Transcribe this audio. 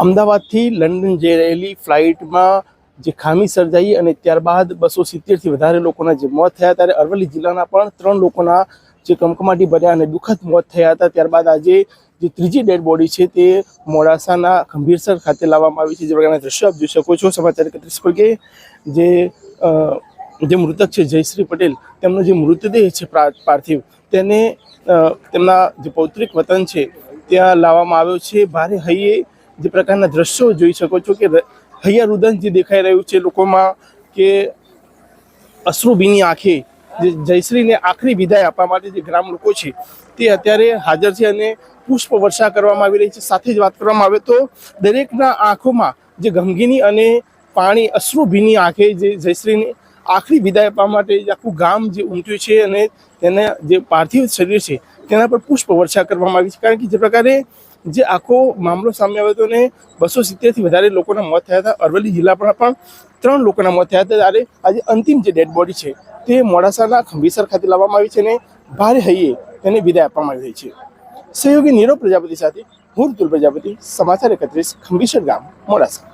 અમદાવાદથી લંડન જઈ રહેલી ફ્લાઇટમાં જે ખામી સર્જાઈ અને ત્યારબાદ 270થી વધારે લોકોના જે મોત થયા, ત્યારે અરવલ્લી જિલ્લાના પણ 3 લોકોના જે કમકમાટી ભર્યા અને દુઃખદ મોત થયા હતા. ત્યારબાદ આજે જે ત્રીજી ડેડ બોડી છે તે મોડાસાના ખંભીરસર ખાતે લાવવામાં આવી છે. જે પ્રકારના દ્રશ્યો આપ જોઈ શકો છો સમાચાર 31 પર કે જે મૃતક છે જયશ્રી પટેલ, તેમનો જે મૃતદેહ છે પાર્થિવ, તેને તેમના જે પૌત્રિક વતન છે ત્યાં લાવવામાં આવ્યો છે. ભારે હૈયે જે પ્રકારના દ્રશ્યો જોઈ શકો છો કે હૈયા રુદન જે દેખાઈ રહ્યું છે લોકોમાં, કે અશ્રુભીની આંખે જે જયશ્રીને આખરી વિદાય આપવા માટે જે ગ્રામ લોકો છે તે અત્યારે હાજર છે અને પુષ્પ વર્ષા કરવામાં આવી રહી છે. સાથે જ વાત કરવામાં આવે તો દરેકના આંખોમાં જે ગમગીની અને પાણી અશ્રુભીની આંખે જે જયશ્રીને આખરી વિદાય આપવા માટે આખું ગામ જે ઉમટ્યું છે અને તેના જે પાર્થિવ શરીર છે તેના પર પુષ્પ વર્ષા કરવામાં આવી છે. કારણ કે જે પ્રકારે જે આખો મામલો સામે આવ્યો હતો ને 270થી વધારે લોકોના મોત થયા હતા. અરવલ્લી જિલ્લામાં પણ 3 લોકોના મોત થયા હતા. ત્યારે આજે અંતિમ જે ડેડ બોડી છે તે મોડાસાના ખંભીસર ખાતે લાવવામાં આવી છે અને ભારે હૈયે તેને વિદાય આપવામાં આવી રહી છે. સહયોગી નીરવ પ્રજાપતિ સાથે હું તુલ પ્રજાપતિ, સમાચાર 31, ખંભીસર ગામ, મોડાસા.